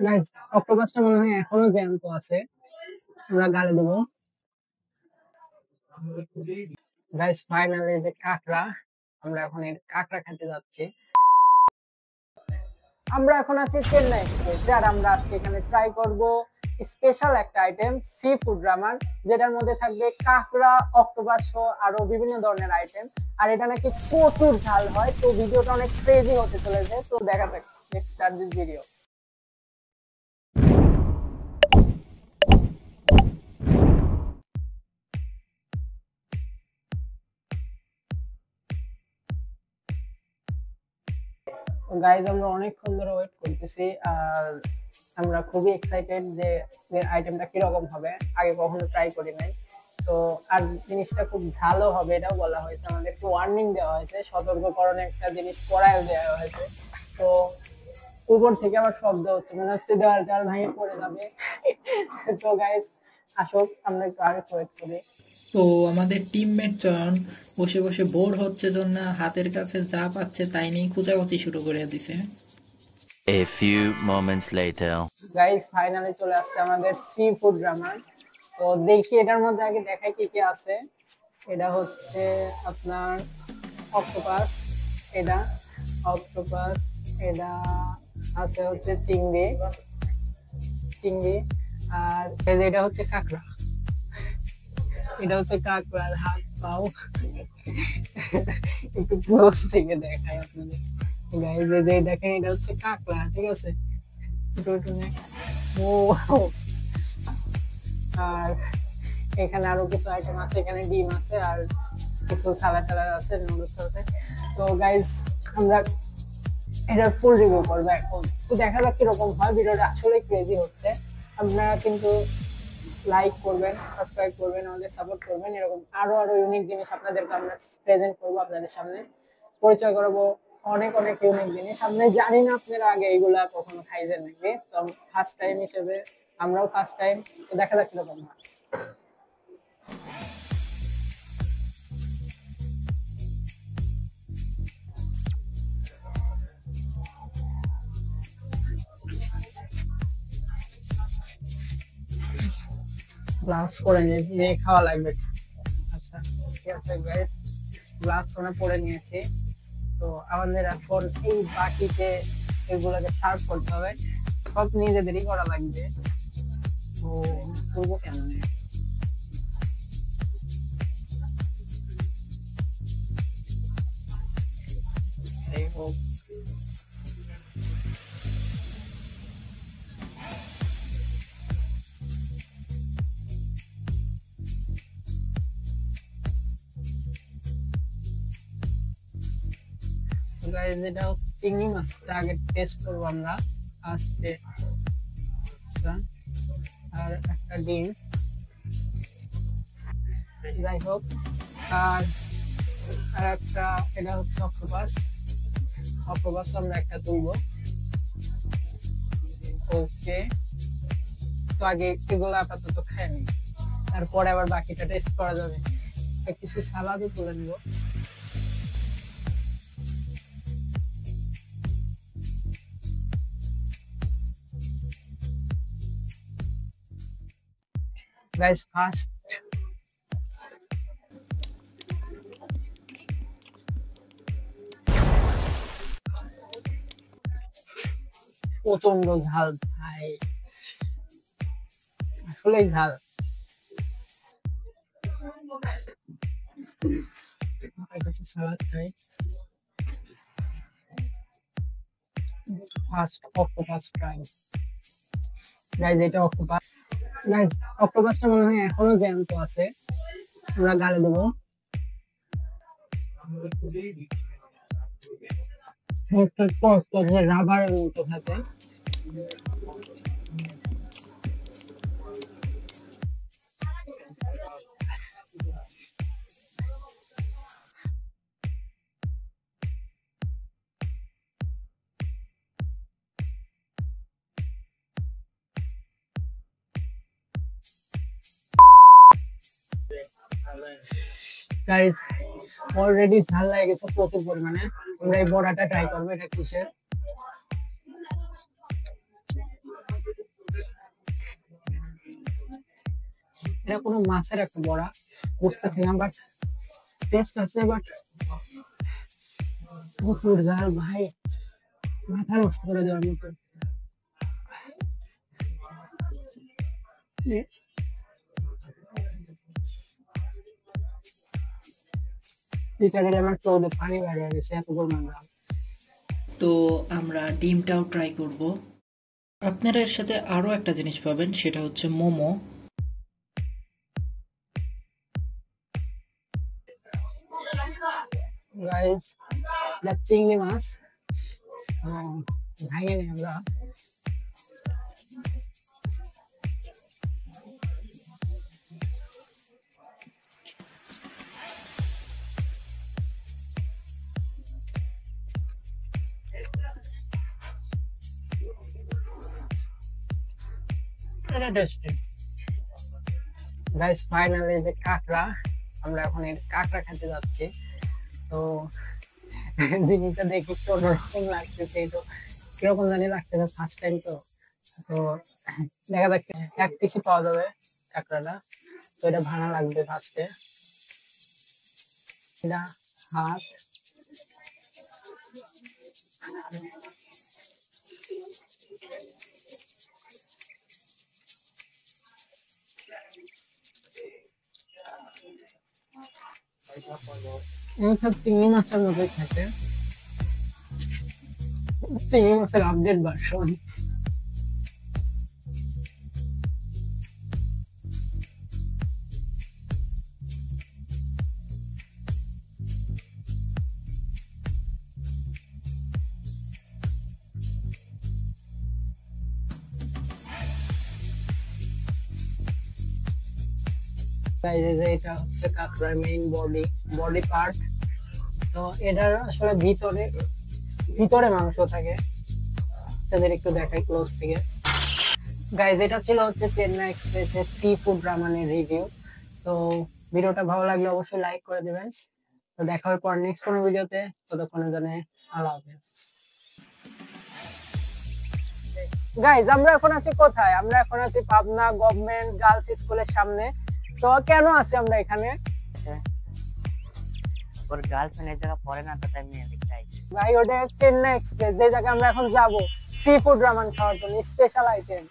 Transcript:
Guys অক্টোপাসটা মনে হয় এখনো জ্যান্ত আছে, আমরা গালে দেবো। গাইজ ফাইনালি যে কাঁকড়া, আমরা এখন এই কাঁকড়া খেতে যাচ্ছি। আমরা এখন আছি চেন্নাই এক্সপ্রেস, আর আমরা আজকে এখানে ট্রাই করব স্পেশাল একটা আইটেম সি ফুড রামান, যেটার মধ্যে থাকবে কাঁকড়া, অক্টোপাস সহ আরো বিভিন্ন ধরনের আইটেম। আর এটা নাকি প্রচুর ঝাল হয়, তো ভিডিওটা অনেক ক্রেজি হতে চলেছে। তো দেখা যাক, let's start this video. Guys আমরা অনেকক্ষণ ধরে ওয়েট করতেছি, আর আমরা খুবই এক্সাইটেড যে আইটেমটা কিরকম হবে, আগে কখনো ট্রাই করি নাই। তো আর জিনিসটা খুব ঝালও হবে এটাও বলা হয়েছে, আমাদের একটু ওয়ার্নিং দেওয়া হয়েছে, সতর্ককরণে একটা জিনিস পড়ায় দেওয়া হয়েছে। তো উপর থেকে আবার শব্দ হচ্ছে, মনে হচ্ছে দেওয়াল টাল ভেঙে পড়ে যাবে। তো গাইজ আসুক, আমরা একটু আগে ওয়েট করি। তো আমাদের টিমমেট জন বসে বসে বোর হচ্ছে জন্য হাতের কাছে যা পাচ্ছে তাই নিয়ে খোঁচাখুচি শুরু করে দিছে। A few moments later. Guys finally চলে আসছে আমাদের সি ফুড রামান। তো দেখি এটার মধ্যে আগে দেখাই কি কি আছে। এটা হচ্ছে আপনার অক্টোপাস, এটা অক্টোপাস, এটা আছে হচ্ছে চিংড়ি, চিংড়ি। আর এই যে এটা হচ্ছে কাঁকড়া, এটা হচ্ছে কাঁকড়ার হাত পাও। একটু ক্লোজ থেকে দেখাই আপনাদের গাইজ, এই যে দেখেন এটা হচ্ছে কাঁকড়া, ঠিক আছে। ও, আর এখানে আরো কিছু আইটেম আছে, এখানে ডিম আছে আর কিছু সালাদ টালাদ আছে, নুডলস আছে। তো গাইজ আমরা এটার ফুল রিভিউ করবো এখন। তো দেখা যাক কিরকম হয়, ভিডিওটা আসলে ক্রেজি হচ্ছে। আপনারা কিন্তু লাইক করবেন, সাবস্ক্রাইব করবেন, আমাদের সাপোর্ট করবেন। এরকম আরো আরো ইউনিক জিনিস আপনাদেরকে আমরা প্রেজেন্ট করবো, আপনাদের সামনে পরিচয় করাবো অনেক অনেক ইউনিক জিনিস। আপনি জানি না আপনারা আগে এইগুলা কখনো খাইছেন নাকি, তো ফার্স্ট টাইম হিসেবে আমরাও ফার্স্ট টাইম। তো দেখা যাক কিরকম হয়। গ্লাভস পরে নিয়ে খাওয়া লাগবে। আচ্ছা ঠিক আছে গাইস, গ্লাভস আমরা পরে নিয়েছি। তো আমাদের এখন এই বাটিতে এগুলোকে সার্ভ করতে হবে, সব নিজেদেরই করা লাগবে। তো করবো কেমনে? এই হোক, গাইস এটা হচ্ছে চিংড়ি মাছটা আগে টেস্ট করবো আমরা ফার্স্টে। আচ্ছা, আর একটা ডিম, যাই হোক। আর আর একটা, এটা হচ্ছে অক্টোপাস, অক্টোপাস আমরা একটা তুলবো। ওকে, তো আগে এগুলো আপাতত খাই নি, তারপরে আবার বাকিটা টেস্ট করা যাবে। কিছু সালাদও তুলে নিব। গাইস ফার্স্ট প্রচন্ড ঝাল ভাই, আসলেই ঝাল। কিছু সালাদ খাই। First octopus try. গাইস এটা অক্টোপাস, গাইস অক্টোপাসটা মনে হয় এখনো জ্যান্ত আছে, আমরা গালে দেবো। রাবারের মতো থাকে। গাইস অলরেডি ঝাল লাগে গেছে প্রচুর পরিমাণে। আমরা এই বড়াটা ট্রাই করবো, এটা কিসের। এটা কোনো মাছের একটা বড়া বুঝতেছি না, বাট টেস্ট আছে, বাট প্রচুর ঝাল ভাই, মাথা নষ্ট করে দেওয়ার মতো। আমার চোখে পানি বের হয়ে গেছে, এত পরিমাণ ঝাল। তো আমরা ডিমটাও ট্রাই করব। আপনারা এর সাথে আরো একটা জিনিস পাবেন, সেটা হচ্ছে মোমো। গাইস, এটা চিংড়ি মাছ ভাঙে নি আমরা। এটা টেস্টি গাইস। ফাইনালি যে কাঁকড়া, আমরা এখন এই কাঁকড়া খেতে যাচ্ছি। তো জিনিসটা দেখি একটু অন্যরকম লাগতেছে, তো কিরকম জানি লাগতেছে, ফার্স্ট টাইম তো। তো দেখা যাক, এক পিসই পাওয়া যাবে কাঁকড়াটা, তো এটা ভাঙা লাগবে ফার্স্টে। এটা হাত, চিংড়ি মাছের মতো খেতে, চিংড়ি মাছের আপডেট ভার্সন। এটা হচ্ছে কাঁকড়ার মেইন বডি পার্ট। তো এটার আসলে ভিতরে মাংস থাকে, তাদের একটু দেখাই ক্লোজ থেকে। গাইজ, এটা ছিল হচ্ছে চেন্নাই এক্সপ্রেসের সি ফুড রামানের রিভিউ। তো ভিডিওটা ভালো লাগলে অবশ্যই লাইক করে দিবেন। তো দেখা হবে পর নেক্সট কোনো ভিডিওতে, ততক্ষণের জন্য আল্লাহ হাফেজ। গাইজ, আমরা এখন আছি কোথায়? আমরা এখন আছি পাবনা গভর্নমেন্ট গার্লস স্কুলের সামনে। তো কেন আছি আমরা এখানে? ওর গার্লফ্রেন্ড এই জায়গা পড়ে না, তো তাই মেয়ে দেখতে আইছি। ভাই, ওটা চেন্নাই এক্সপ্রেস, যে জায়গায় আমরা এখন যাব সি ফুড রামান খাওয়ার জন্য, স্পেশাল আইটেম।